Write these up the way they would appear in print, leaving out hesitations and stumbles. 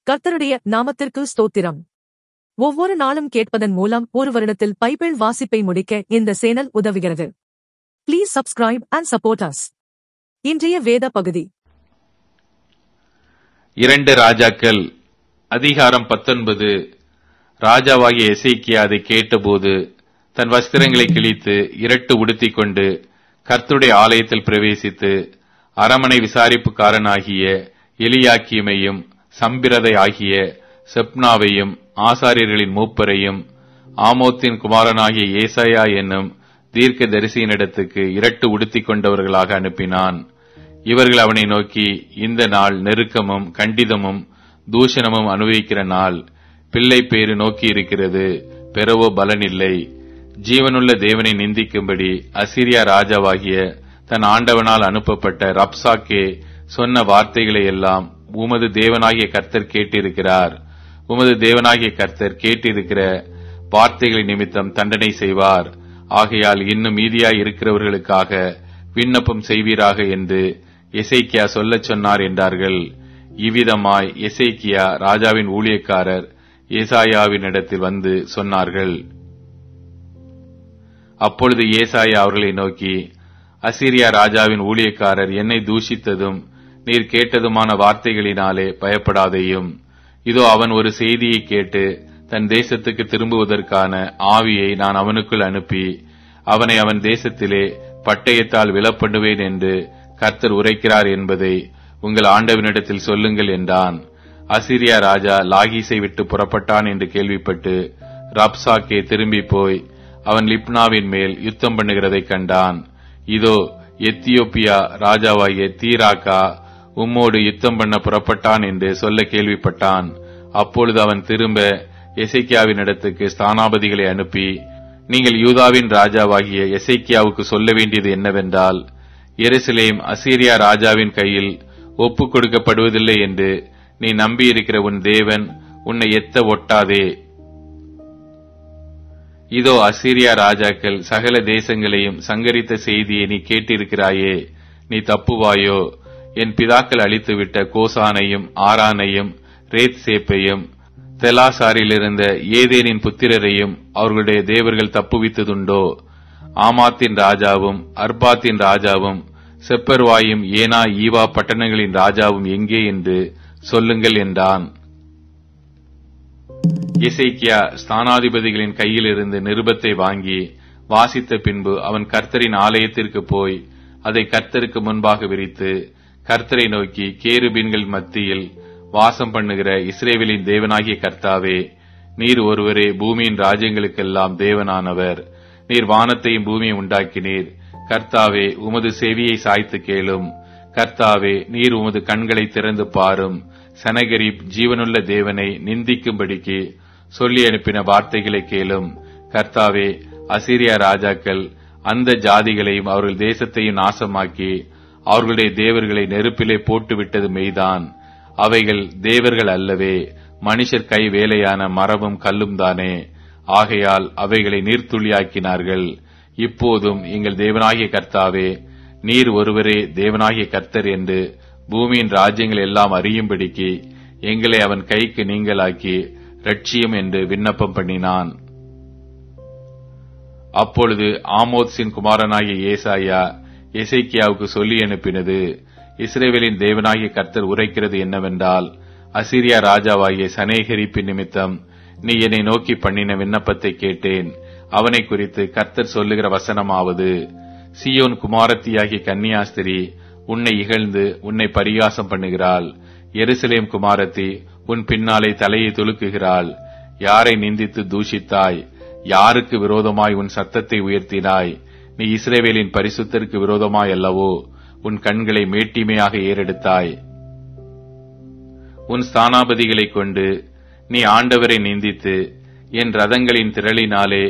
கர்த்தருடைய நாமத்திற்கு ஸ்தோத்திரம். ஒவ்வொரு நாளும் கேட்பதன் மூலம் ஒரு வருடத்தில் பைபிள் வாசிப்பை முடிக்க இந்த சேனல் உதவுகிறது. Please subscribe and support us. இன்றைய வேத பகுதி 2 ராஜாக்கள் அதிகாரம் 19. ராஜாவாகிய எசேக்கியா அதை கேட்டபோது தன் வஸ்திரங்களை கிழித்து இரட்டு உடுத்திக் கொண்டு கர்த்தருடைய ஆலயத்தில் பிரவேசித்து அரமனை விசாரிப்புக்காரனாகிய எலியாக்கீமையும் சம்பிரதை ஆகிய செப்னாவையும் ஆசாரியர்களின் மூப்பரையும் ஆமோத்தின் குமாரனாகிய ஏசாயா என்னும் தீர்க்க தரிசியினிடத்துக்கு இரட்டு உடுத்திக் கொண்டவர்களாக அனுப்பினான். இவர்கள் அவனை நோக்கி, இந்த நாள் நெருக்கமும் கண்டிதமும் தூஷணமும் அனுபவிக்கிற நாள். பிள்ளை பேறு நோக்கி இருக்கிறது, பெறவோ பலனில்லை. ஜீவனுள்ள தேவனை நிந்திக்கும்படி அசீரியா ராஜாவாகிய தன் ஆண்டவனால் அனுப்பப்பட்ட ரப்சாக்கே சொன்ன வார்த்தைகளை எல்லாம் உமது தேவனாகிய கர்த்தர் கேட்டிருக்கிறார். உமது தேவனாகிய கர்த்தர் கேட்டிருக்கிற வார்த்தைகளை நிமித்தம் தண்டனை செய்வார். ஆகையால் இன்னும் மீதியாய் இருக்கிறவர்களுக்காக விண்ணப்பம் செய்வீராக என்று எசேக்கியா சொல்லச் சொன்னார் என்றார்கள். இவ்விதமாய் எசேக்கியா ராஜாவின் ஊழியக்காரர் ஏசாயாவினிடத்தில் வந்து சொன்னார்கள். அப்பொழுது ஏசாயா அவர்களை நோக்கி, அசீரியா ராஜாவின் ஊழியக்காரர் என்னை தூஷித்ததும் நீர் கேட்டதுமான வார்த்தைகளினாலே பயப்படாதேயும். இதோ அவன் ஒரு செய்தியை கேட்டு தன் தேசத்துக்கு திரும்புவதற்கான ஆவியை நான் அவனுக்குள் அனுப்பி அவனை அவன் தேசத்திலே பட்டயத்தால் விலப்பண்ணுவேன் என்று கர்த்தர் உரைக்கிறார் என்பதை உங்கள் ஆண்டவனிடத்தில் சொல்லுங்கள் என்றான். அசீரியா ராஜா லாகீசை விட்டு புறப்பட்டான் என்று கேள்விப்பட்டு ரப்சாக்கே திரும்பி போய் அவன் லிப்னாவின் மேல் யுத்தம் பண்ணுகிறதை கண்டான். இதோ எத்தியோப்பியா ராஜாவாகிய தீராக்கா உம்மோடு யுத்தம் பண்ண புறப்பட்டான் என்று சொல்ல கேள்விப்பட்டான். அப்பொழுது அவன் திரும்ப எசேக்கியாவின் இடத்துக்கு ஸ்தானாபதிகளை அனுப்பி, நீங்கள் யூதாவின் ராஜாவாகிய எசேக்கியாவுக்கு சொல்ல வேண்டியது என்னவென்றால், எருசலேம் அசீரியா ராஜாவின் கையில் ஒப்புக் கொடுக்கப்படுவதில்லை என்று நீ நம்பியிருக்கிற உன் தேவன் உன்னை எத்த ஒட்டாதே. இதோ அசீரியா ராஜாக்கள் சகல தேசங்களையும் சங்கரித்த செய்தியை நீ கேட்டிருக்கிறாயே. நீ தப்புவாயோ? என் பிதாக்கள் அழித்துவிட்ட கோசானையும் ஆரானையும் ரேத்சேப்பையும் தெலாசாரிலிருந்த ஏதேனின் புத்திரரையும் அவர்களுடைய தேவர்கள் தப்புவித்ததுண்டோ? ஆமாத்தின் ராஜாவும் அர்பாத்தின் ராஜாவும் செப்பர்வாயும் ஏனா ஈவா பட்டணங்களின் ராஜாவும் எங்கே என்று சொல்லுங்கள் என்றான். எசேக்கியா ஸ்தானாதிபதிகளின் கையிலிருந்து நிருபத்தை வாங்கி வாசித்த பின்பு அவன் கர்த்தரின் ஆலயத்திற்கு போய் அதை கர்த்தருக்கு முன்பாக விரித்து கர்த்தரை நோக்கி, கேருபீன்கள் மத்தியில் வாசம் பண்ணுகிற இஸ்ரவேலின் தேவனாகிய கர்த்தாவே, நீர் ஒருவரே பூமியின் ராஜ்யங்களுக்கெல்லாம் தேவனானவர். நீர் வானத்தையும் பூமியை உண்டாக்கினீர். கர்த்தாவே, உமது செவியை சாய்த்து கேளும். கர்த்தாவே, நீர் உமது கண்களை திறந்து பாரும். சனகரிப் ஜீவனுள்ள தேவனை நிந்திக்கும்படிக்கு சொல்லி அனுப்பின வார்த்தைகளை கேளும். கர்த்தாவே, அசீரியா ராஜாக்கள் அந்த ஜாதிகளையும் அவர்கள் தேசத்தையும் நாசமாக்கி அவர்களுடைய தேவர்களை நெருப்பிலே போட்டுவிட்டது மெய்தான். அவைகள் தேவர்கள் அல்லவே, மனுஷர் கை வேலையான மரமும் கல்லும் தானே. ஆகையால் அவைகளை நீர்த்துளியாக்கினார்கள். இப்போதும் எங்கள் தேவனாகிய கர்த்தாவே, நீர் ஒருவரே தேவனாகிய கர்த்தர் என்று பூமியின் ராஜ்யங்கள் எல்லாம் அறியும்படிக்கு எங்களை அவன் கைக்கு நீங்களாக்கி ரட்சியும் என்று விண்ணப்பம் பண்ணினான். அப்பொழுது ஆமோத்சின் குமாரனாகிய ஏசாயா எசேக்கியாவுக்கு சொல்லி அனுப்பினது, இஸ்ரவேலின் தேவனாகிய கர்த்தர் உரைக்கிறது என்னவென்றால், அசீரியா ராஜாவாகிய சனேகரிப்பின் நிமித்தம் நீ என்னை நோக்கி பண்ணின விண்ணப்பத்தை கேட்டேன். அவனை குறித்து கர்த்தர் சொல்லுகிற வசனமாவது, சீயோன் குமாரத்தியாகிய கன்னியாஸ்திரி உன்னை இகழ்ந்து உன்னை பரிகாசம் பண்ணுகிறாள். எருசலேம் குமாரத்தி உன் பின்னாலே தலையை துலுக்குகிறாள். யாரை நிந்தித்து தூஷித்தாய்? யாருக்கு விரோதமாய் உன் சத்தத்தை உயர்த்தினாய்? நீ இஸ்ரவேலின் பரிசுத்தருக்கு விரோதமாய் அல்லவோ உன் கண்களை மேட்டிமையாக ஏறெடுத்தாய். உன் ஸ்தானாபதிகளை கொண்டு நீ ஆண்டவரை நிந்தித்து, என் ரதங்களின் திரளினாலே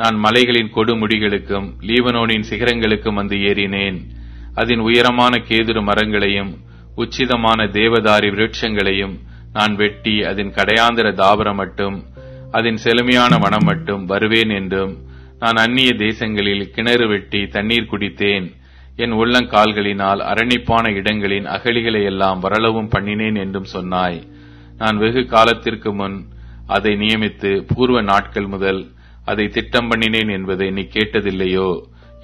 நான் மலைகளின் கொடுமுடிகளுக்கும் லீபனோனின் சிகரங்களுக்கும் வந்து ஏறினேன். அதன் உயரமான கேதுரு மரங்களையும் உச்சிதமான தேவதாரி விருட்சங்களையும் நான் வெட்டி அதன் கடையாந்திர தாவரம் மட்டும் அதன் செழுமையான வனம் மட்டும் வருவேன் என்றும், நான் அந்நிய தேசங்களில் கிணறு வெட்டி தண்ணீர் குடித்தேன். என் உள்ளங்கால்களினால் அரணிப்பான இடங்களின் அகழிகளை எல்லாம் வரளவும் பண்ணினேன் என்றும் சொன்னாய். நான் வெகு காலத்திற்கு முன் அதை நியமித்து பூர்வ நாட்கள் முதல் அதை திட்டம் பண்ணினேன் என்பதை நீ கேட்டதில்லையோ?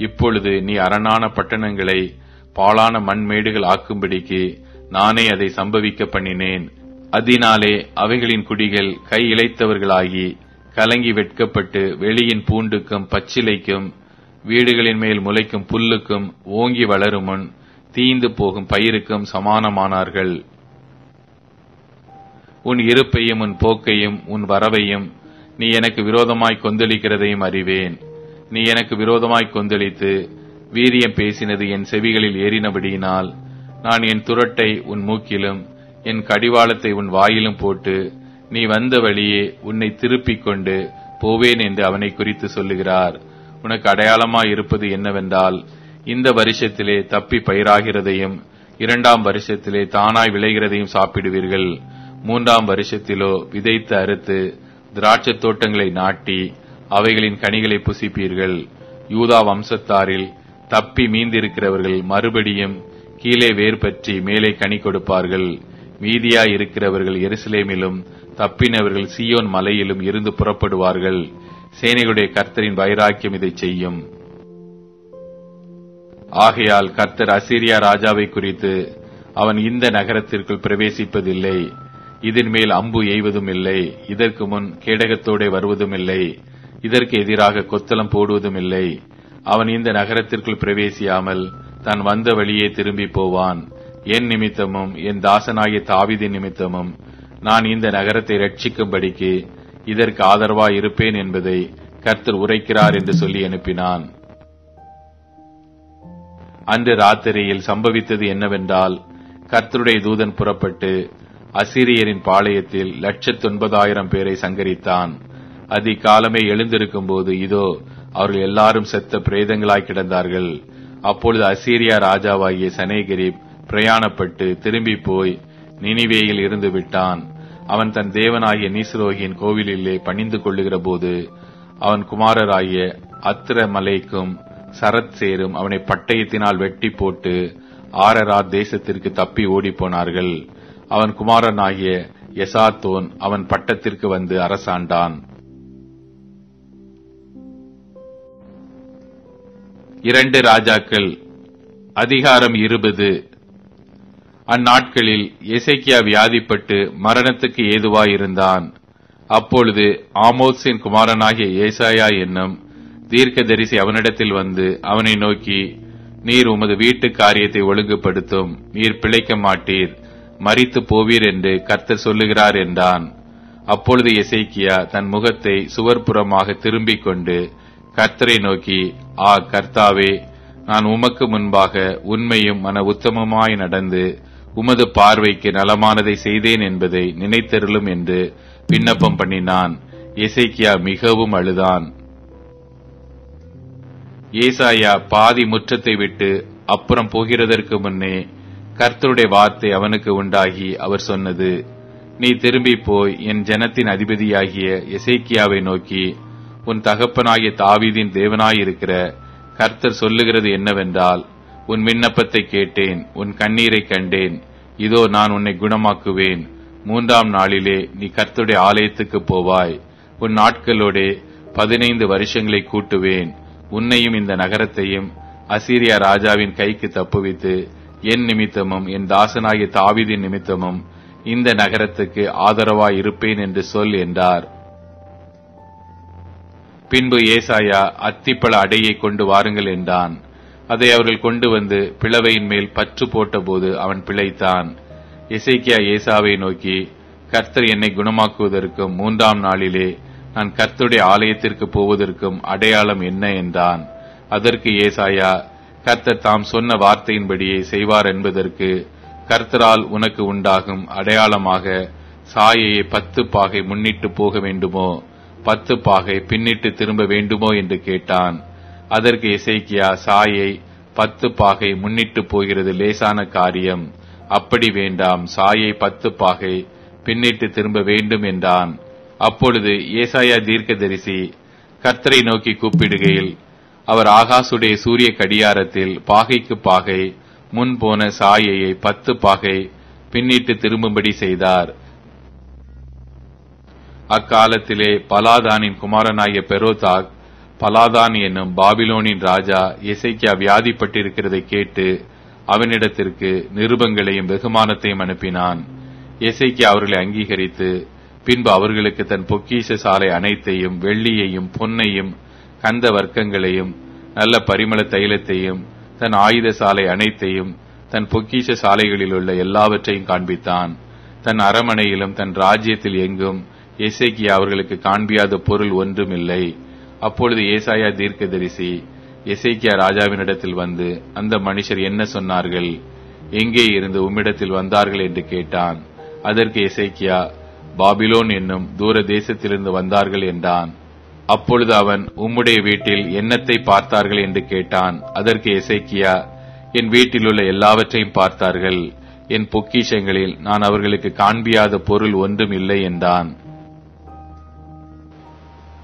இப்பொழுது நீ அரணான பட்டணங்களை பாழான மண்மேடுகள் ஆக்கும்படிக்கு நானே அதை சம்பவிக்க பண்ணினேன். அதனாலே அவைகளின் குடிகள் கை இளைத்தவர்களாகி கலங்கி வெட்கப்பட்டு வெளியின் பூண்டுக்கும் பச்சிலைக்கும் வீடுகளின் மேல் முளைக்கும் புல்லுக்கும் ஓங்கி வளரும் முன் தீந்து போகும் பயிருக்கும் சமானமானார்கள். உன் இருப்பையும் உன் போக்கையும் உன் வரவையும் நீ எனக்கு விரோதமாய் கொந்தளிக்கிறதையும் அறிவேன். நீ எனக்கு விரோதமாய் கொந்தளித்து வீரியம் பேசினது என் செவிகளில் ஏறினபடியினால் நான் என் துரட்டை உன் மூக்கிலும் என் கடிவாளத்தை உன் வாயிலும் போட்டு நீ வந்த வழியே உன்னை திருப்பிக் கொண்டு போவேன் என்று அவனை குறித்து சொல்லுகிறார். உனக்கு அடையாளமாய் இருப்பது என்னவென்றால், இந்த வருஷத்திலே தப்பி பயிராகிறதையும் 2ஆம் வருஷத்திலே தானாய் விளைகிறதையும் சாப்பிடுவீர்கள். 3ஆம் வருஷத்திலோ விதைத்து அறுத்து திராட்சை தோட்டங்களை நாட்டி அவைகளின் கனிகளை புசிப்பீர்கள். யூதா வம்சத்தாரில் தப்பி மீந்திருக்கிறவர்கள் மறுபடியும் கீழே வேர் பற்றி மேலே கனி கொடுப்பார்கள். மீதியாய் இருக்கிறவர்கள் எருசலேமிலும் தப்பினவர்கள் சீயோன் மலையிலும் இருந்து புறப்படுவார்கள். சேனைகளுடைய கர்த்தரின் வைராக்கியம் இதை செய்யும். ஆகையால் கர்த்தர் அசீரியா ராஜாவை குறித்து, அவன் இந்த நகரத்திற்குள் பிரவேசிப்பதில்லை, இதன் மேல் அம்பு எய்வதும் இல்லை, இதற்கு முன் கேடகத்தோടെ வருவதும் இல்லை, இதற்கு எதிராக கொத்தளம் போடுவதும் இல்லை. அவன் இந்த நகரத்திற்குள் பிரவேசியாமல் தான் வந்த வழியே திரும்பி போவான். என் நிமித்தமும் என் தாசனாகிய தாவீதின் நிமித்தமும் நான் இந்த நகரத்தை ரட்சிக்கும்படிக்கு இதற்கு ஆதரவாய் இருப்பேன் என்பதை கர்த்தர் உரைக்கிறார் என்று சொல்லி அனுப்பினான். அன்று ராத்திரியில் சம்பவித்தது என்னவென்றால், கர்த்தருடைய தூதன் புறப்பட்டு அசீரியரின் பாளையத்தில் 1,09,000 பேரை சங்கரித்தான். அதிகாலமே எழுந்திருக்கும் போது இதோ அவர்கள் எல்லாரும் செத்த பிரேதங்களாய் கிடந்தார்கள். அப்பொழுது அசீரியா ராஜாவாகிய சனேகரிப் பிரயாணப்பட்டு திரும்பி போய் நினிவேயில் இருந்து விட்டான். அவன் தன் தேவனாகிய நீஸ்ரோகியின் கோவிலிலே பணிந்து கொள்ளுகிற போது அவன் குமாரராகிய அத்ரமலேக்கும் சரத் சேரும் அவனை பட்டயத்தினால் வெட்டி போட்டு ஆரராத் தேசத்திற்கு தப்பி ஓடிப்போனார்கள். அவன் குமாரனாகிய எசாத்தோன் அவன் பட்டத்திற்கு வந்து அரசாண்டான். 2 ராஜாக்கள் அதிகாரம் 20. அந்நாட்களில் எசேக்கியா வியாதிப்பட்டு மரணத்துக்கு ஏதுவாயிருந்தான். அப்பொழுது ஆமோத்சின் குமாரனாகிய ஏசாயா என்னும் தீர்க்கதரிசி அவனிடத்தில் வந்து அவனை நோக்கி, நீர் உமது வீட்டு காரியத்தை ஒழுங்குபடுத்தும், நீர் பிழைக்க மாட்டீர், மரித்து போவீர் என்று கர்த்தர் சொல்லுகிறார் என்றான். அப்பொழுது எசேக்கியா தன் முகத்தை சுவர்புறமாக திரும்பிக் கொண்டு கர்த்தரை நோக்கி, கர்த்தாவே, நான் உமக்கு முன்பாக உண்மையும் மன உத்தமமாய் நடந்து உமது பார்வைக்கு நலமானதை செய்தேன் என்பதை நினைத்தருளும் என்று விண்ணப்பம் பண்ணினான். எசேக்கியா மிகவும் அழுதான். ஏசாயா பாதி முற்றத்தை விட்டு அப்புறம் போகிறதற்கு முன்னே கர்த்தருடைய வார்த்தை அவனுக்கு உண்டாகி அவர் சொன்னது, நீ திரும்பி போய் என் ஜனத்தின் அதிபதியாகிய எசேக்கியாவை நோக்கி, உன் தகப்பனாகிய தாவீதின் தேவனாயிருக்கிற கர்த்தர் சொல்லுகிறது என்னவென்றால், உன் விண்ணப்பத்தை கேட்டேன், உன் கண்ணீரை கண்டேன், இதோ நான் உன்னை குணமாக்குவேன். 3ஆம் நாளிலே நீ கர்த்தருடைய ஆலயத்துக்கு போவாய். உன் நாட்களோடே 15 வருஷங்களை கூட்டுவேன். உன்னையும் இந்த நகரத்தையும் அசீரியா ராஜாவின் கைக்கு தப்புவித்து என் நிமித்தமும் என் தாசனாகிய தாவீதின் நிமித்தமும் இந்த நகரத்துக்கு ஆதரவாய் இருப்பேன் என்று சொல் என்றார். பின்பு ஏசாயா அத்திப்பழ அடையை கொண்டு வாருங்கள் என்றான். அதை அவர்கள் கொண்டு வந்து பிளவையின் மேல் பற்று போட்டபோது அவன் பிழைத்தான். எசேக்கியா ஏசாவை நோக்கி, கர்த்தர் என்னை குணமாக்குவதற்கும் 3ஆம் நாளிலே நான் கர்த்தருடைய ஆலயத்திற்கு போவதற்கும் அடையாளம் என்ன என்றான். அதற்கு ஏசாயா, கர்த்தர் தாம் சொன்ன வார்த்தையின்படியே செய்வார் என்பதற்கு கர்த்தரால் உனக்கு உண்டாகும் அடையாளமாக சாயையை 10 பாகை முன்னிட்டு போக வேண்டுமோ, 10 பாகை பின்னிட்டு திரும்ப வேண்டுமோ என்று கேட்டான். அதற்கு எசேக்கியா, சாயை 10 பாகை முன்னிட்டு போகிறது லேசான காரியம், அப்படி வேண்டாம், சாயை 10 பாகை பின்னிட்டு திரும்ப வேண்டும் என்றான். அப்பொழுது ஏசாயா தீர்க்கதரிசி கர்த்தரை நோக்கி கூப்பிடுகையில் அவர் ஆகாசுடைய சூரிய கடியாரத்தில் பாகைக்கு பாகை முன் போன சாயையை 10 பாகை பின்னிட்டு திரும்பும்படி செய்தார். அக்காலத்திலே பலாதானின் குமாரனாகிய பெரோதாக் பலாதான் என்னும் பாபிலோனின் ராஜா எசேக்கியா வியாதிப்பட்டிருக்கிறதை கேட்டு அவனிடத்திற்கு நிருபங்களையும் வெகுமானத்தையும் அனுப்பினான். எசேக்கியா அவர்களை அங்கீகரித்து பின்பு அவர்களுக்கு தன் பொக்கிஷ சாலை அனைத்தையும் வெள்ளியையும் பொன்னையும் கந்த வர்க்கங்களையும் நல்ல பரிமள தைலத்தையும் தன் ஆயுத சாலை அனைத்தையும் தன் பொக்கிஷ சாலைகளில் உள்ள எல்லாவற்றையும் காண்பித்தான். தன் அரமனையிலும் தன் ராஜ்யத்தில் எங்கும் எசேக்கியா அவர்களுக்கு காண்பியாத பொருள் ஒன்றுமில்லை. அப்பொழுது ஏசாயா தீர்க்கதரிசி எசேக்கியா ராஜாவினிடத்தில் வந்து, அந்த மனுஷர் என்ன சொன்னார்கள்? எங்கே இருந்து உம்மிடத்தில் வந்தார்கள் என்று கேட்டான். அதற்கு எசேக்கியா, பாபிலோன் என்னும் தூர தேசத்திலிருந்து வந்தார்கள் என்றான். அப்பொழுது அவன், உம்முடைய வீட்டில் என்னத்தை பார்த்தார்கள் என்று கேட்டான். அதற்கு எசேக்கியா, என் வீட்டில் உள்ள எல்லாவற்றையும் பார்த்தார்கள். என் பொக்கிஷங்களில் நான் அவர்களுக்கு காண்பியாத பொருள் ஒன்றும் இல்லை என்றான்.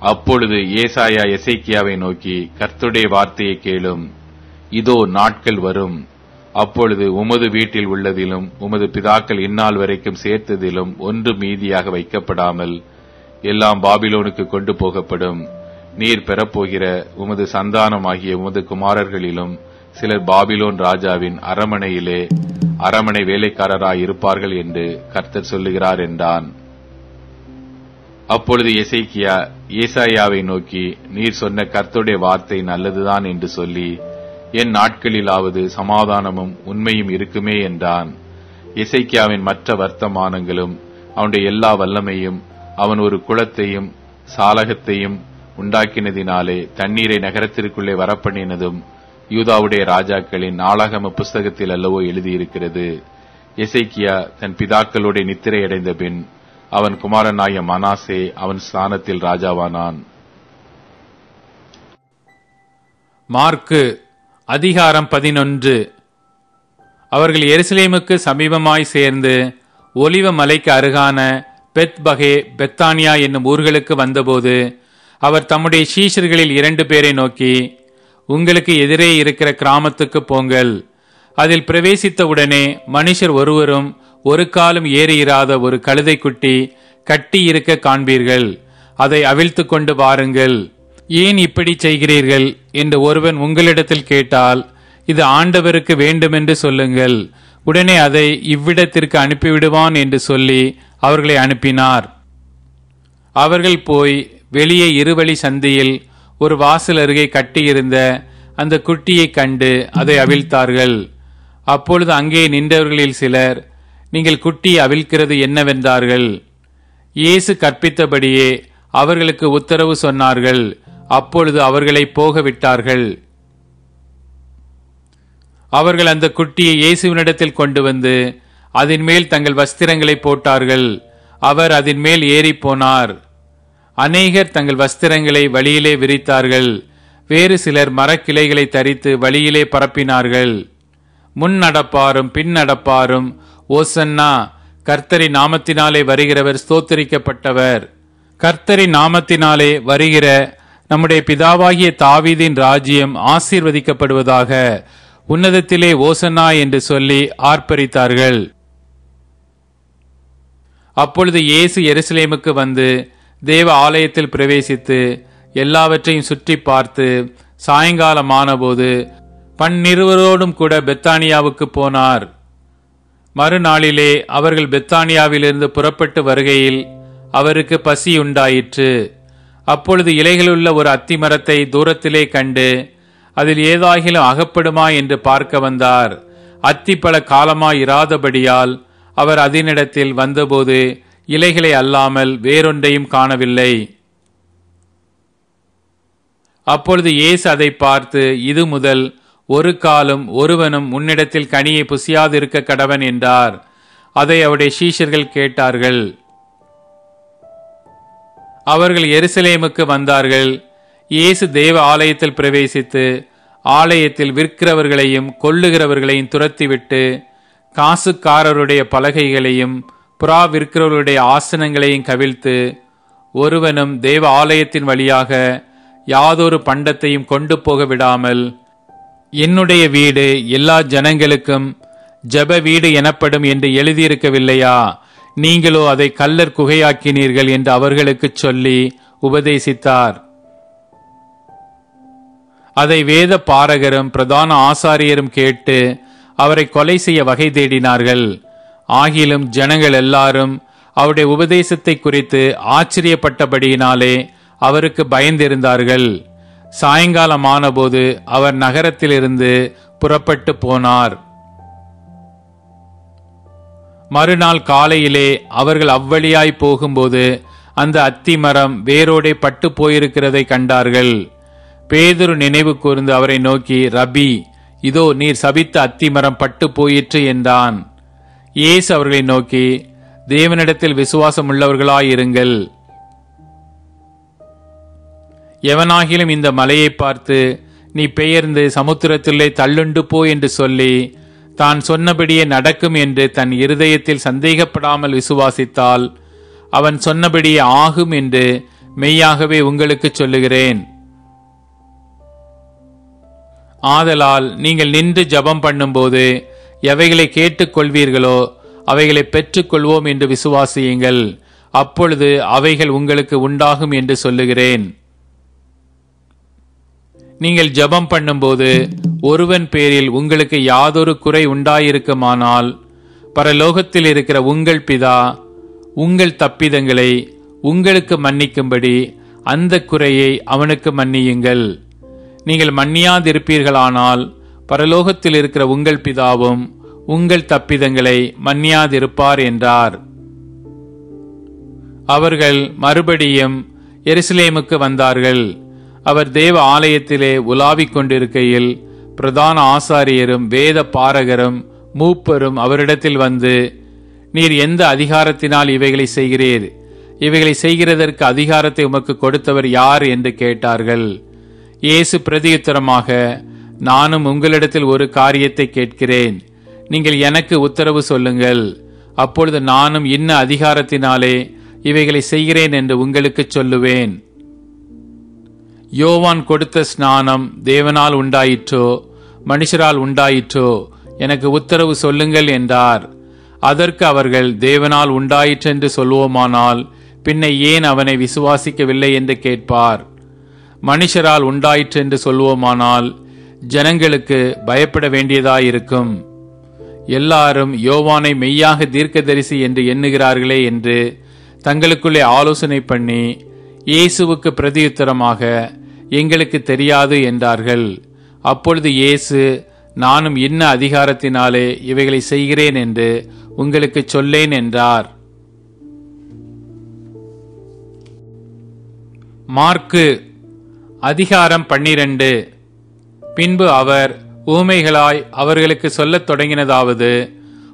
அப்பொழுது ஏசாயா எசேக்கியாவை நோக்கி, கர்த்தருடைய வார்த்தையை கேளும். இதோ நாட்கள் வரும், அப்பொழுது உமது வீட்டில் உள்ளதிலும் உமது பிதாக்கள் இந்நாள் வரைக்கும் சேர்த்ததிலும் ஒன்று மீதியாக வைக்கப்படாமல் எல்லாம் பாபிலோனுக்கு கொண்டு போகப்படும். நீர் பெறப்போகிற உமது சந்தானமாகிய உமது குமாரர்களிலும் சிலர் பாபிலோன் ராஜாவின் அரமனையிலே அரமனை வேலைக்காரராய் இருப்பார்கள் என்று கர்த்தர் சொல்லுகிறார் என்றான். அப்பொழுது எசேக்கியா ஏசாயாவை நோக்கி, நீர் சொன்ன கர்த்தருடைய வார்த்தை நல்லதுதான் என்று சொல்லி, என் நாட்களிலாவது சமாதானமும் உண்மையும் இருக்குமே என்றான். எசேக்கியாவின் மற்ற வர்த்தமானங்களும் அவனுடைய எல்லா வல்லமையும், அவன் ஒரு குளத்தையும் சாலகத்தையும் உண்டாக்கினதினாலே தண்ணீரை நகரத்திற்குள்ளே வரப்பண்ணினதும் யூதாவுடைய ராஜாக்களின் நாளாகம புஸ்தகத்தில் அல்லவோ எழுதியிருக்கிறது. எசேக்கியா தன் பிதாக்களுடைய நித்திரை அடைந்த பின் அவன் குமாரனாய மனாசே அவன் ஸ்தானத்தில் ராஜாவானான். மார்க்கு அதிகாரம் 11. அவர்கள் எருசலேமுக்கு சமீபமாய் சேர்ந்து ஒலிவ மலைக்கு அருகான பெத்பகே பெத்தானியா என்னும் ஊர்களுக்கு வந்தபோது அவர் தம்முடைய சீஷர்களில் 2 பேரை நோக்கி, உங்களுக்கு எதிரே இருக்கிற கிராமத்துக்கு போங்கள். அதில் பிரவேசித்தவுடனே மனுஷர் ஒருவரும் ஒரு காலம் ஏறியிராத ஒரு கழுதை குட்டி கட்டி இருக்க காண்பீர்கள். அதை அவிழ்த்து கொண்டு வாருங்கள். ஏன் இப்படி செய்கிறீர்கள் என்று ஒருவன் உங்களிடத்தில் கேட்டால், இது ஆண்டவருக்கு வேண்டுமென்று சொல்லுங்கள். உடனே அதை இவ்விடத்திற்கு அனுப்பிவிடுவான் என்று சொல்லி அவர்களை அனுப்பினார். அவர்கள் போய் வெளியே இருவழி சந்தியில் ஒரு வாசல் அருகே கட்டியிருந்த அந்த குட்டியை கண்டு அதை அவிழ்த்தார்கள். அப்பொழுது அங்கே நின்றவர்களில் சிலர், நீங்கள் குட்டியை அவிழ்க்கிறது என்னவென்றார்கள். இயேசு கற்பித்தபடியே அவர்களுக்கு உத்தரவு சொன்னார்கள். அப்பொழுது அவர்களை போக விட்டார்கள். அவர்கள் அந்த குட்டியை இயேசுவினிடத்தில் கொண்டு வந்து அதன் மேல் தங்கள் வஸ்திரங்களை போட்டார்கள். அவர் அதன் மேல் ஏறி போனார். அநேகர் தங்கள் வஸ்திரங்களை வழியிலே விரித்தார்கள். வேறு சிலர் மரக்கிளைகளை தரித்து வழியிலே பரப்பினார்கள். முன் நடப்பாரும் பின் நடப்பாரும், ஓசன்னா, கர்த்தரின் நாமத்தினாலே வருகிறவர் ஸ்தோத்திரிக்கப்பட்டவர், கர்த்தரின் நாமத்தினாலே வருகிற நம்முடைய பிதாவாகிய தாவீதின் ராஜ்யம் ஆசீர்வதிக்கப்படுவதாக, உன்னதத்திலே ஓசன்னா என்று சொல்லி ஆர்ப்பரித்தார்கள். அப்பொழுது இயேசு எருசலேமுக்கு வந்து தேவ ஆலயத்தில் பிரவேசித்து எல்லாவற்றையும் சுற்றி பார்த்து சாயங்காலமானபோது பன்னிருவரோடும் கூட பெத்தானியாவுக்கு போனார். மறுநாளிலே அவர்கள் பெத்தானியாவிலிருந்து புறப்பட்டு வருகையில் அவருக்கு பசி உண்டாயிற்று. அப்பொழுது இலைகளுள்ள ஒரு அத்தி மரத்தை தூரத்திலே கண்டு அதில் ஏதாகிலும் அகப்படுமா என்று பார்க்க வந்தார். அத்தி பல காலமாயிராதபடியால் அவர் அதனிடத்தில் வந்தபோது இலைகளை அல்லாமல் வேறொன்றையும் காணவில்லை. அப்பொழுது இயேசு அதை பார்த்து, இது முதல் ஒரு காலம் ஒருவனும் உன்னிடத்தில் கனியை புசியாதிருக்க கடவன் என்றார். அதை அவருடைய சீஷர்கள் கேட்டார்கள். அவர்கள் எருசலேமுக்கு வந்தார்கள். இயேசு தேவ ஆலயத்தில் பிரவேசித்து ஆலயத்தில் விற்கிறவர்களையும் கொள்ளுகிறவர்களையும் துரத்திவிட்டு காசுக்காரருடைய பலகைகளையும் புறா விற்கிறவர்களுடைய ஆசனங்களையும் கவிழ்த்து, ஒருவனும் தேவ ஆலயத்தின் வழியாக யாதொரு பண்டத்தையும் கொண்டு போக விடாமல், என்னுடைய வீடு எல்லா ஜனங்களுக்கும் ஜெப வீடு எனப்படும் என்று எழுதியிருக்கவில்லையா? நீங்களோ அதை கல்லர் குகையாக்கினீர்கள் என்று அவர்களுக்குச் சொல்லி உபதேசித்தார். அதை வேத பாரகரும் பிரதான ஆசாரியரும் கேட்டு அவரை கொலை செய்ய வகை தேடினார்கள். ஆகிலும் ஜனங்கள் எல்லாரும் அவருடைய உபதேசத்தை குறித்து ஆச்சரியப்பட்டபடியினாலே அவருக்கு பயந்திருந்தார்கள். சாயங்காலமானபோது அவர் நகரத்திலிருந்து புறப்பட்டு போனார். மறுநாள் காலையிலே அவர்கள் அவ்வழியாய் போகும்போது அந்த அத்தி மரம் வேரோடே பட்டு போயிருக்கிறதை கண்டார்கள். பேதுரு நினைவு கூர்ந்து அவரை நோக்கி, ரபி, இதோ நீர் சபித்த அத்திமரம் பட்டு போயிற்று என்றான். இயேசு அவர்களை நோக்கி, தேவனிடத்தில் விசுவாசம் உள்ளவர்களாயிருங்கள். எவனாகிலும் இந்த மலையை பார்த்து நீ பெயர்ந்து சமுத்திரத்திலே தள்ளுண்டு போ என்று சொல்லி தான் சொன்னபடியே நடக்கும் என்று தன் இருதயத்தில் சந்தேகப்படாமல் விசுவாசித்தால் அவன் சொன்னபடியே ஆகும் என்று மெய்யாகவே உங்களுக்கு சொல்லுகிறேன். ஆதலால் நீங்கள் நின்று ஜெபம் பண்ணும்போது எவைகளை கேட்டுக்கொள்வீர்களோ அவைகளை பெற்றுக்கொள்வோம் என்று விசுவாசியுங்கள். அப்பொழுது அவைகள் உங்களுக்கு உண்டாகும் என்று சொல்லுகிறேன். நீங்கள் ஜெபம் பண்ணும்போது ஒருவன் பேரில் உங்களுக்கு யாதொரு குறை உண்டாயிருக்குமானால் பரலோகத்தில் இருக்கிற உங்கள் பிதா உங்கள் தப்பிதங்களை உங்களுக்கு மன்னிக்கும்படி அந்த குறையை அவனுக்கு மன்னியுங்கள். நீங்கள் மன்னியாதிருப்பீர்களானால் பரலோகத்தில் இருக்கிற உங்கள் பிதாவும் உங்கள் தப்பிதங்களை மன்னியாதிருப்பார் என்றார். அவர்கள் மறுபடியும் எருசலேமுக்கு வந்தார்கள். அவர் தேவ ஆலயத்திலே உலாவிக் கொண்டிருக்கையில் பிரதான ஆசாரியரும் வேத பாரகரும் மூப்பரும் அவரிடத்தில் வந்து, நீர் எந்த அதிகாரத்தினால் இவைகளை செய்கிறீர்? இவைகளை செய்கிறதற்கு அதிகாரத்தை உமக்கு கொடுத்தவர் யார் என்று கேட்டார்கள். இயேசு பிரதியுத்தரமாக, நானும் உங்களிடத்தில் ஒரு காரியத்தை கேட்கிறேன். நீங்கள் எனக்கு உத்தரவு சொல்லுங்கள். அப்பொழுது நானும் இன்ன அதிகாரத்தினாலே இவைகளை செய்கிறேன் என்று உங்களுக்கு சொல்லுவேன். யோவான் கொடுத்த ஸ்நானம் தேவனால் உண்டாயிற்றோ மனுஷரால் உண்டாயிற்றோ? எனக்கு உத்தரவு சொல்லுங்கள் என்றார். அதற்கு அவர்கள், தேவனால் உண்டாயிற்றென்று சொல்வோமானால் பின்ன ஏன் அவனை விசுவாசிக்கவில்லை என்று கேட்பார். மனுஷரால் உண்டாயிற்றென்று சொல்வோமானால் ஜனங்களுக்கு பயப்பட வேண்டியதாயிருக்கும். எல்லாரும் யோவானை மெய்யாக தீர்க்கதரிசி என்று எண்ணுகிறார்களே என்று தங்களுக்குள்ளே ஆலோசனை பண்ணி இயேசுவுக்கு பிரதியுத்தரமாக, எங்களுக்கு தெரியாது என்றார்கள். அப்பொழுது இயேசு, நானும் இன்ன அதிகாரத்தினாலே இவைகளை செய்கிறேன் என்று உங்களுக்கு சொல்லேன் என்றார். மார்க்கு அதிகாரம் 12. பின்பு அவர் ஊமைகளாய் அவர்களுக்கு சொல்லத் தொடங்கினதாவது,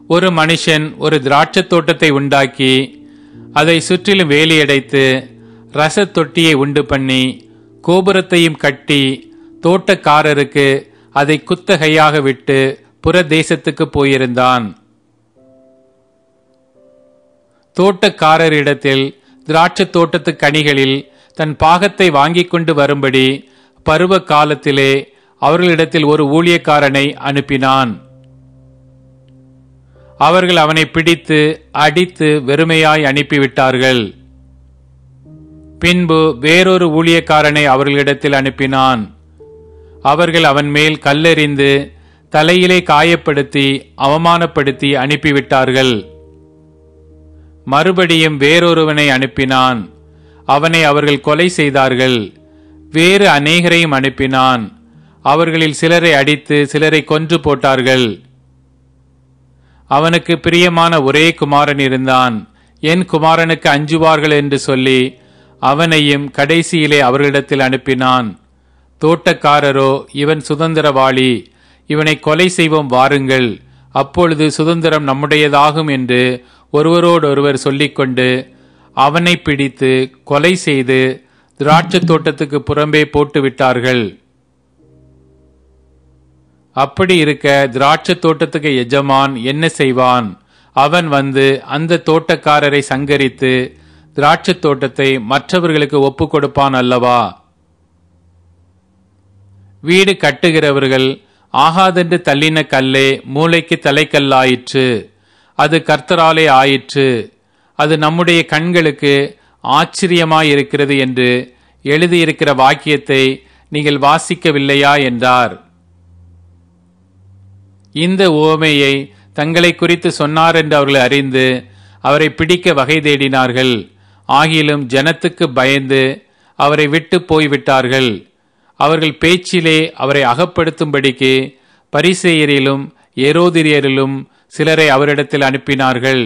ஒரு மனுஷன் ஒரு திராட்சத் தோட்டத்தை உண்டாக்கி அதை சுற்றிலும் வேலியடைத்து ரசத் தொட்டியை உண்டு பண்ணி கோபுரத்தையும் கட்டி தோட்டக்காரருக்கு அதை குத்தகையாக விட்டு புற தேசத்துக்கு போயிருந்தான். தோட்டக்காரரிடத்தில் திராட்சத் தோட்டத்து கனிகளில் தன் பாகத்தை வாங்கிக் கொண்டு வரும்படி பருவ காலத்திலே அவர்களிடத்தில் ஒரு ஊழியக்காரனை அனுப்பினான். அவர்கள் அவனை பிடித்து அடித்து வெறுமையாய் அனுப்பிவிட்டார்கள். பின்பு வேறொரு ஊழியக்காரனை அவர்களிடத்தில் அனுப்பினான். அவர்கள் அவன் மேல் கல்லெறிந்து தலையிலே காயப்படுத்தி அவமானப்படுத்தி அனுப்பிவிட்டார்கள். மறுபடியும் வேறொருவனை அனுப்பினான். அவனை அவர்கள் கொலை செய்தார்கள். வேறு அநேகரையும் அனுப்பினான். அவர்களில் சிலரை அடித்து சிலரை கொன்று போட்டார்கள். அவனுக்கு பிரியமான ஒரே குமாரன் இருந்தான். என் குமாரனுக்கு அஞ்சுவார்கள் என்று சொல்லி அவனையும் கடைசியிலே அவர்களிடத்தில் அனுப்பினான். தோட்டக்காரரோ, இவன் சுதந்திரவாளி, இவனை கொலை செய்வோம் வாருங்கள், அப்பொழுது சுதந்திரம் நம்முடையதாகும் என்று ஒருவரோடொருவர் சொல்லிக்கொண்டு அவனை பிடித்து கொலை செய்து திராட்சத் தோட்டத்துக்கு புறம்பே போட்டுவிட்டார்கள். அப்படி இருக்க திராட்சத் தோட்டத்துக்கு எஜமான் என்ன செய்வான்? அவன் வந்து அந்த தோட்டக்காரரை சங்கரித்து திராட்சத் தோட்டத்தை மற்றவர்களுக்கு ஒப்பு கொடுப்பான் அல்லவா? வீடு கட்டுகிறவர்கள் ஆகாதென்று தள்ளின கல்லே மூளைக்கு தலைக்கல்லாயிற்று. அது கர்த்தராலே ஆயிற்று. அது நம்முடைய கண்களுக்கு ஆச்சரியமாயிருக்கிறது என்று எழுதியிருக்கிற வாக்கியத்தை நீங்கள் வாசிக்கவில்லையா என்றார். இந்த உவமையை தங்களை குறித்து சொன்னார் என்று அவர்கள் அறிந்து அவரை பிடிக்க வகை தேடினார்கள். ஆகிலும் ஜனத்துக்கு பயந்து அவரை விட்டு போய்விட்டார்கள். அவர்கள் பேச்சிலே அவரை அகப்படுத்தும்படிக்கு பரிசேயரிலும் ஏரோதியரிலும் சிலரை அவரிடத்தில் அனுப்பினார்கள்.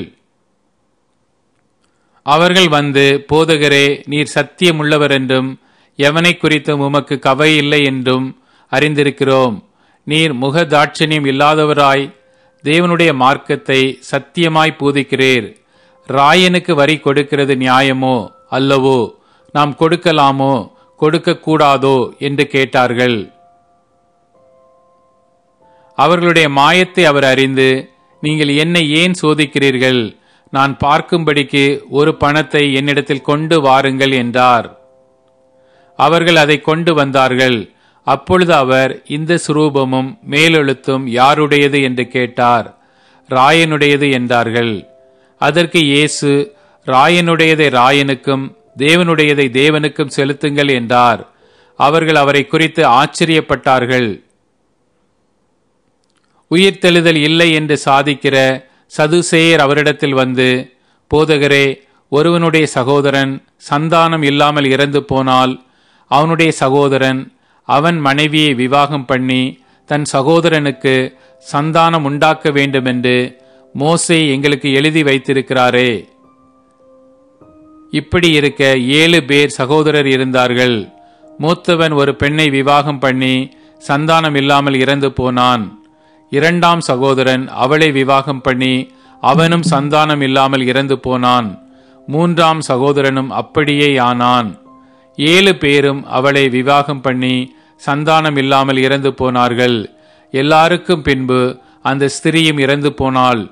அவர்கள் வந்து, போதகரே, நீர் சத்தியமுள்ளவர் என்றும் எவனை குறித்தும் உமக்கு கவை இல்லை என்றும் அறிந்திருக்கிறோம். நீர் முகதாட்சணியம் இல்லாதவராய் தேவனுடைய மார்க்கத்தை சத்தியமாய் பூதிக்கிறீர். ராயனுக்கு வரி கொடுக்கிறது நியாயமோ அல்லவோ? நாம் கொடுக்கலாமோ கொடுக்க கூடாதோ என்று கேட்டார்கள். அவர்களுடைய மாயத்தை அவர் அறிந்து, நீங்கள் என்னை ஏன் சோதிக்கிறீர்கள்? நான் பார்க்கும்படிக்கு ஒரு பணத்தை என்னிடத்தில் கொண்டு வாருங்கள் என்றார். அவர்கள் அதை கொண்டு வந்தார்கள். அப்பொழுது அவர், இந்த சுரூபமும் மேலெழுத்தும் யாருடையது என்று கேட்டார். ராயனுடையது என்றார்கள். அதற்கு இயேசு, ராயனுடையதை ராயனுக்கும் தேவனுடையதை தேவனுக்கும் செலுத்துங்கள் என்றார். அவர்கள் அவரை குறித்து ஆச்சரியப்பட்டார்கள். உயிர்த்தெழுதல் இல்லை என்று சாதிக்கிற சதுசேயர் அவரிடத்தில் வந்து, போதகரே, ஒருவனுடைய சகோதரன் சந்தானம் இல்லாமல் இறந்து போனால் அவனுடைய சகோதரன் அவன் மனைவியை விவாகம் பண்ணி தன் சகோதரனுக்கு சந்தானம் உண்டாக்க வேண்டுமென்று மோசே எங்களுக்கு எழுதி வைத்திருக்கிறாரே. இப்படி இருக்க 7 பேர் சகோதரர் இருந்தார்கள். மூத்தவன் ஒரு பெண்ணை விவாகம் பண்ணி சந்தானம் இல்லாமல் இறந்து போனான். 2ஆம் சகோதரன் அவளை விவாகம் பண்ணி அவனும் சந்தானம் இல்லாமல் இறந்து போனான். 3ஆம் சகோதரனும் அப்படியே ஆனான். 7 பேரும் அவளை விவாகம் பண்ணி சந்தானம் இல்லாமல் இறந்து போனார்கள். எல்லாருக்கும் பின்பு அந்த ஸ்திரீயும் இறந்து போனாள்.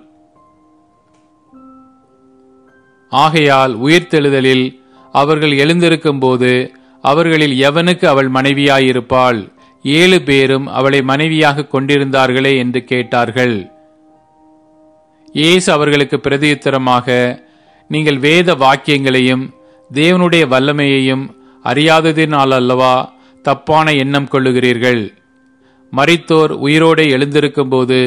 ஆகையால் உயிர்த்தெழுதலில் அவர்கள் எழுந்திருக்கும் போது அவர்களில் எவனுக்கு அவள் மனைவியாயிருப்பாள்? 7 பேரும் அவளை மனைவியாக கொண்டிருந்தார்களே என்று கேட்டார்கள். இயேசு அவர்களுக்கு பிரதியுத்தரமாக, நீங்கள் வேத வாக்கியங்களையும் தேவனுடைய வல்லமையையும் அறியாததினால் அல்லவா தப்பான எண்ணம் கொள்ளுகிறீர்கள்? மரித்தோர் உயிரோடு எழுந்திருக்கும் போது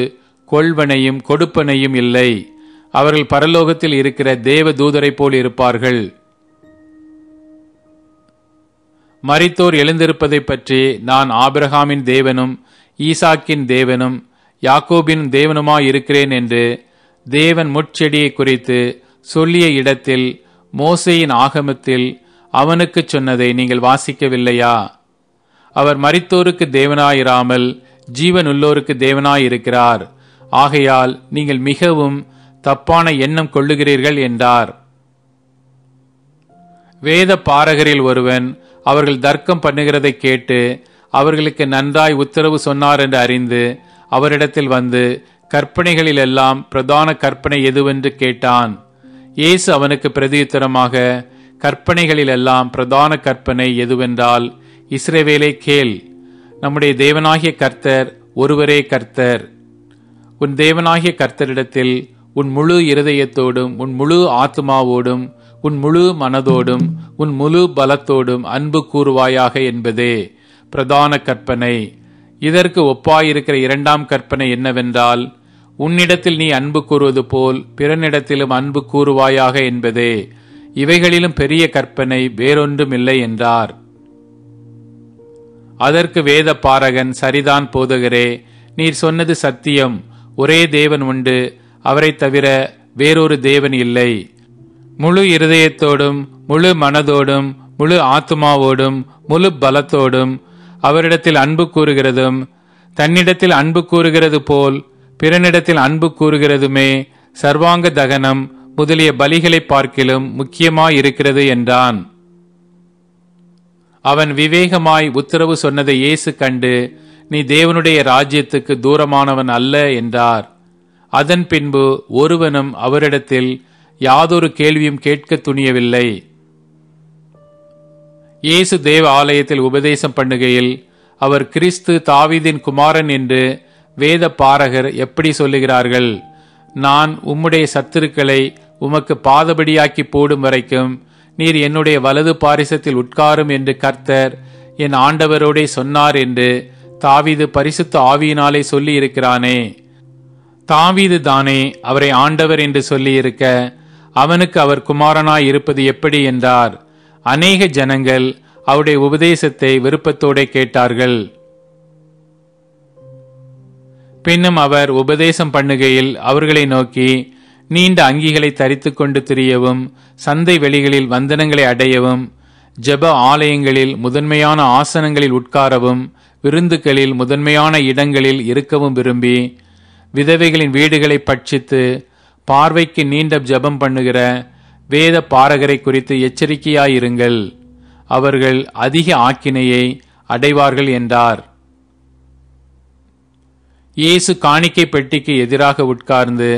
கொள்வனையும் கொடுப்பனையும் இல்லை. அவர்கள் பரலோகத்தில் இருக்கிற தேவ தூதரை போல் இருப்பார்கள். மரித்தோர் எழுந்திருப்பதை பற்றி நான் ஆபிரகாமின் தேவனும் ஈசாக்கின் தேவனும் யாக்கோபின் தேவனுமாய் இருக்கிறேன் என்று தேவன் முட்செடியை குறித்து சொல்லிய இடத்தில் மோசேயின் ஆகமத்தில் அவனுக்கு சொன்னதை நீங்கள் வாசிக்கவில்லையா? அவர் மரித்தோருக்கு தேவனாயிராமல் ஜீவனுள்ளோருக்கு தேவனாயிருக்கிறார். ஆகையால் நீங்கள் மிகவும் தப்பான எண்ணம் கொள்ளுகிறீர்கள் என்றார். வேத பாரகரில் ஒருவன் அவர்கள் தர்க்கம் பண்ணுகிறதை கேட்டு அவர்களுக்கு நன்றாய் உத்தரவு சொன்னார் என்று அறிந்து அவரிடத்தில் வந்து, கற்பனைகளில் எல்லாம் பிரதான கற்பனை எதுவென்று கேட்டான். இயேசு அவனுக்கு பிரதியுத்தரமாக, கற்பனைகளில் எல்லாம் பிரதான கற்பனை எதுவென்றால், இஸ்ரவேலே கேள், நம்முடைய தேவனாகிய கர்த்தர் ஒருவரே கர்த்தர். உன் தேவனாகிய கர்த்தரிடத்தில் உன் முழு இருதயத்தோடும் உன் முழு ஆத்மாவோடும் உன் முழு மனதோடும் உன் முழு பலத்தோடும் அன்பு கூறுவாயாக என்பதே பிரதான கற்பனை. இதற்கு ஒப்பாயிருக்கிற 2ஆம் கற்பனை என்னவென்றால், உன்னிடத்தில் நீ அன்பு கூறுவது போல் பிறனிடத்திலும் அன்பு கூறுவாயாக என்பதே. இவைகளிலும் பெரிய கற்பனை வேறொன்றும் இல்லை என்றார். அதற்கு வேத பாரகன், சரிதான் போதகரே, நீர் சொன்னது சத்தியம். ஒரே தேவன் உண்டு, அவரை தவிர வேறொரு தேவன் இல்லை. முழு இருதயத்தோடும் முழு மனதோடும் முழு ஆத்மாவோடும் முழு பலத்தோடும் அவரிடத்தில் அன்பு கூறுகிறதும் தன்னிடத்தில் அன்பு கூறுகிறது போல் பிறனிடத்தில் அன்பு கூறுகிறதுமே சர்வாங்க தகனம் முதலிய பலிகளை பார்க்கிலும் முக்கியமாயிருக்கிறது என்றான். அவன் விவேகமாய் உத்தரவு சொன்னதை இயேசு கண்டு, நீ தேவனுடைய ராஜ்யத்துக்கு தூரமானவன் அல்ல என்றார். அதன் பின்பு ஒருவனும் அவரிடத்தில் யாதொரு கேள்வியும் கேட்க துணியவில்லை. இயேசு தேவ ஆலயத்தில் உபதேசம் பண்ணுகையில் அவர் கிறிஸ்து தாவீதின் குமாரன் என்று வேத பாரகர் எப்படி சொல்லுகிறார்கள்? நான் உம்முடைய சத்துருக்களை உமக்கு பாதபடியாக்கி போடும் வரைக்கும் நீர் என்னுடைய வலது பாரிசத்தில் உட்காரும் என்று கர்த்தர் என் ஆண்டவரோடே சொன்னார் என்று தாவீது பரிசுத்த ஆவியினாலே சொல்லி இருக்கிறானே. தாவீது தானே அவரை ஆண்டவர் என்று சொல்லி இருக்க அவனுக்கு அவர் குமாரனாய் இருப்பது எப்படி என்றார். அநேக ஜனங்கள் அவருடைய உபதேசத்தை விருப்பத்தோടെ கேட்டார்கள். பின்னும் அவர் உபதேசம் பண்ணுகையில் அவர்களை நோக்கி, நீண்ட அங்கிகளை தரித்துக் கொண்டு திரியவும், சந்தை வெளிகளில் வந்தனங்களை அடையவும், ஜெப ஆலயங்களில் முதன்மையான ஆசனங்களில் உட்காரவும், விருந்துகளில் முதன்மையான இடங்களில் இருக்கவும் விரும்பி, விதவைகளின் வீடுகளை பட்சித்து பார்வைக்கு நீண்ட ஜெபம் பண்ணுகிற வேத பாரகரை குறித்து எச்சரிக்கையாயிருங்கள். அவர்கள் அதிக ஆக்கினையை அடைவார்கள் என்றார். இயேசு காணிக்கை பெட்டிக்கு எதிராக உட்கார்ந்து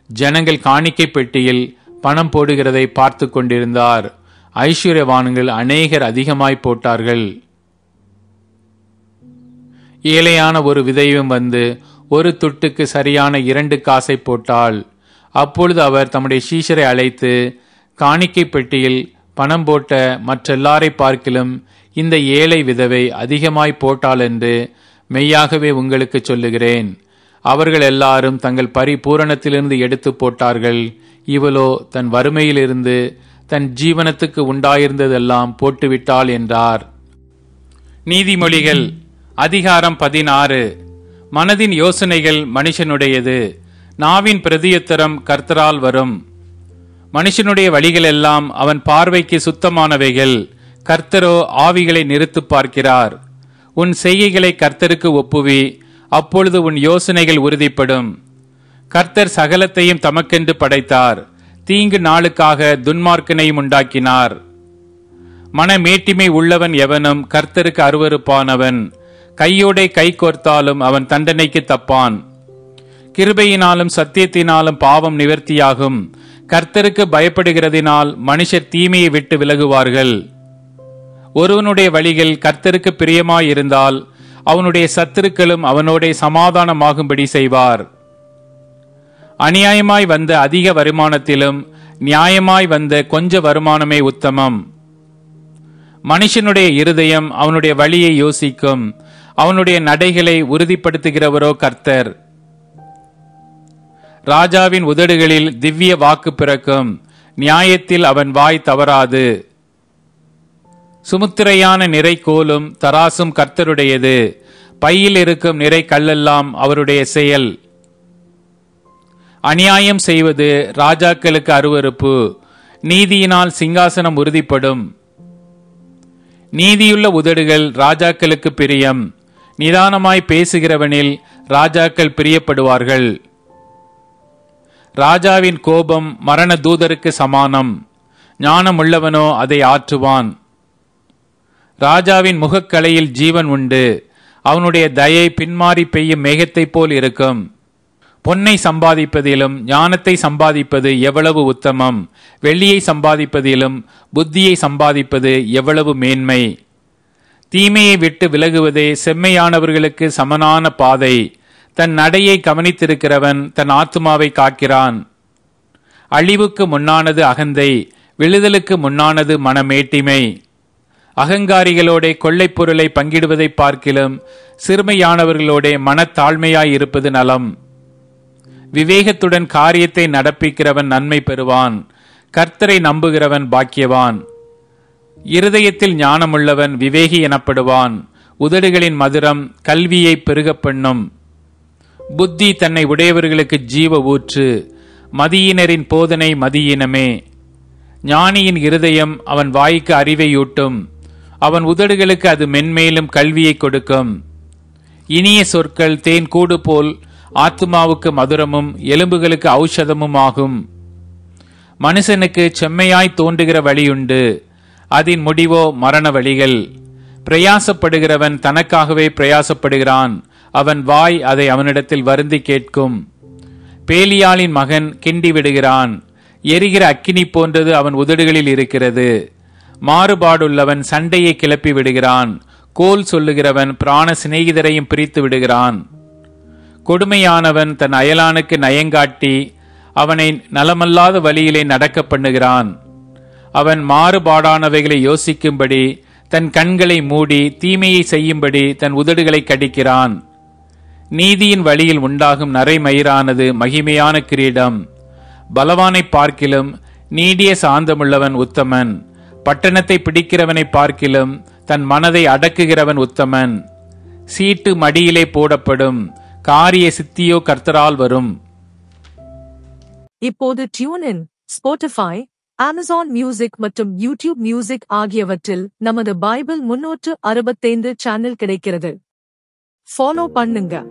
ஜனங்கள் காணிக்கை பெட்டியில் பணம் போடுகிறதை பார்த்து கொண்டிருந்தார். ஐஸ்வர்யவான்கள் அநேகர் அதிகமாய் போட்டார்கள். ஏழையான ஒரு விதவையும் வந்து ஒரு துட்டுக்கு சரியான 2 காசை போட்டாள். அப்பொழுது அவர் தம்முடைய சீஷரை அழைத்து, காணிக்கை பெட்டியில் பணம் போட்ட மற்றெல்லாரை பார்க்கிலும் இந்த ஏழை விதவை அதிகமாய் போட்டாள் என்று மெய்யாகவே உங்களுக்கு சொல்லுகிறேன். அவர்கள் எல்லாரும் தங்கள் பரிபூரணத்திலிருந்து எடுத்து போட்டார்கள். இவளோ தன் வறுமையிலிருந்து தன் ஜீவனத்துக்கு உண்டாயிருந்ததெல்லாம் போட்டுவிட்டாள் என்றார். நீதிமொழிகள் அதிகாரம் 16. மனதின் யோசனைகள் மனுஷனுடையது, நாவின் பிரதியுத்தரம் கர்த்தரால் வரும். மனுஷனுடைய வழிகள் எல்லாம் அவன் பார்வைக்கு சுத்தமானவைகள், கர்த்தரோ ஆவிகளை நிறுத்து பார்க்கிறார். உன் செய்கைகளை கர்த்தருக்கு ஒப்புவி, அப்பொழுது உன் யோசனைகள் உறுதிப்படும். கர்த்தர் சகலத்தையும் தமக்கென்று படைத்தார், தீங்கு நாளுக்காக துன்மார்க்கனையும் உண்டாக்கினார். மனமேட்டிமை உள்ளவன் எவனும் கர்த்தருக்கு அருவருப்பானவன், கையோடே கை கோர்த்தாலும் அவன் தண்டனைக்கு தப்பான். கிருபையினாலும் சத்தியத்தினாலும் பாவம் நிவர்த்தியாகும். கர்த்தருக்கு பயப்படுகிறதினால் மனுஷர் தீமையை விட்டு விலகுவார்கள். ஒருவனுடைய வழிகள் கர்த்தருக்கு பிரியமாயிருந்தால் அவனுடைய சத்துருக்களும் அவனோட சமாதானமாகும்படி செய்வார். அநியாயமாய் வந்த அதிக வருமானத்திலும் நியாயமாய் வந்த கொஞ்ச வருமானமே உத்தமம். மனுஷனுடைய இருதயம் அவனுடைய வழியை யோசிக்கும், அவனுடைய நடைகளை உறுதிப்படுத்துகிறவரோ கர்த்தர். ராஜாவின் உதடுகளில் திவ்ய வாக்கு பிறக்கும், நியாயத்தில் அவன் வாய் தவறாது. சுமுத்திரையான நிறை கோலும் தராசும் கர்த்தருடையது, பையில் இருக்கும் நிறை கல்லெல்லாம் அவருடைய செயல். அநியாயம் செய்வது ராஜாக்களுக்கு அருவருப்பு, நீதியினால் சிங்காசனம் உறுதிப்படும். நீதியுள்ள உதடுகள் ராஜாக்களுக்கு பிரியம், நிதானமாய் பேசுகிறவனில் ராஜாக்கள் பிரியப்படுவார்கள். ராஜாவின் கோபம் மரண தூதருக்கு சமானம், ஞானமுள்ளவனோ அதை ஆற்றுவான். ராஜாவின் முகக்கலையில் ஜீவன் உண்டு, அவனுடைய தயை பின்மாறி பெய்யும் மேகத்தைப் போல் இருக்கும். பொன்னை சம்பாதிப்பதிலும் ஞானத்தை சம்பாதிப்பது எவ்வளவு உத்தமம், வெள்ளியை சம்பாதிப்பதிலும் புத்தியை சம்பாதிப்பது எவ்வளவு மேன்மை. தீமையை விட்டு விலகுவதே செம்மையானவர்களுக்கு சமனான பாதை, தன் நடையை கவனித்திருக்கிறவன் தன் ஆத்துமாவை காக்கிறான். அழிவுக்கு முன்னானது அகந்தை, விழுதலுக்கு முன்னானது மனமேட்டிமை. அகங்காரிகளோட கொள்ளைப் பொருளை பங்கிடுவதை பார்க்கிலும் சிறுமையானவர்களோட மனத்தாழ்மையாய் இருப்பது நலம். விவேகத்துடன் காரியத்தை நடப்பிக்கிறவன் நன்மை பெறுவான், கர்த்தரை நம்புகிறவன் பாக்கியவான். இருதயத்தில் ஞானமுள்ளவன் விவேகி எனப்படுவான், உதடுகளின் மதுரம் கல்வியை பெருகப் பண்ணும். புத்தி தன்னை உடையவர்களுக்கு ஜீவ ஊற்று, மதியினரின் போதனை மதியினமே. ஞானியின் இருதயம் அவன் வாய்க்கு அறிவையூட்டும், அவன் உதடுகளுக்கு அது மென்மேலும் கல்வியை கொடுக்கும். இனிய சொற்கள் தேன் கூடு போல் ஆத்துமாவுக்கு மதுரமும் எலும்புகளுக்கு ஔஷதமும் ஆகும். மனுஷனுக்கு செம்மையாய் தோன்றுகிற வழியுண்டு, அதன் முடிவோ மரண வழிகள். பிரயாசப்படுகிறவன் தனக்காகவே பிரயாசப்படுகிறான், அவன் வாய் அதை அவனிடத்தில் வருந்தி கேட்கும். பேலியாளின் மகன் கிண்டி விடுகிறான், எரிகிற அக்கினி போன்றது அவன் உதடுகளில் இருக்கிறது. மாறுபாடுள்ளவன் சண்டையை கிளப்பி விடுகிறான், கோல் சொல்லுகிறவன் பிராண சிநேகிதரையும் பிரித்து விடுகிறான். கொடுமையானவன் தன் அயலானுக்கு நயங்காட்டி அவனை நலமல்லாத வழியிலே நடக்க பண்ணுகிறான். அவன் மாறுபாடானவைகளை யோசிக்கும்படி தன் கண்களை மூடி தீமையை செய்யும்படி தன் உதடுகளை கடிக்கிறான். நீதியின் வழியில் உண்டாகும் நரைமயிரானது மகிமையான கிரீடம். பலவானை பார்க்கிலும் நீடிய சாந்தமுள்ளவன் உத்தமன். பட்டணத்தை பிடிக்கிறவனை பார்க்கிலும் தன் மனதை அடக்குகிறவன் உத்தமன். சீட்டு மடியிலே போடப்படும், காரிய சித்தியோ கர்த்தரால் வரும். இப்போது tune in, Spotify, Amazon music மற்றும் யூடியூப் மியூசிக் ஆகியவற்றில் நமது பைபிள் 365 சேனல் கிடைக்கிறது. ஃபாலோ பண்ணுங்க.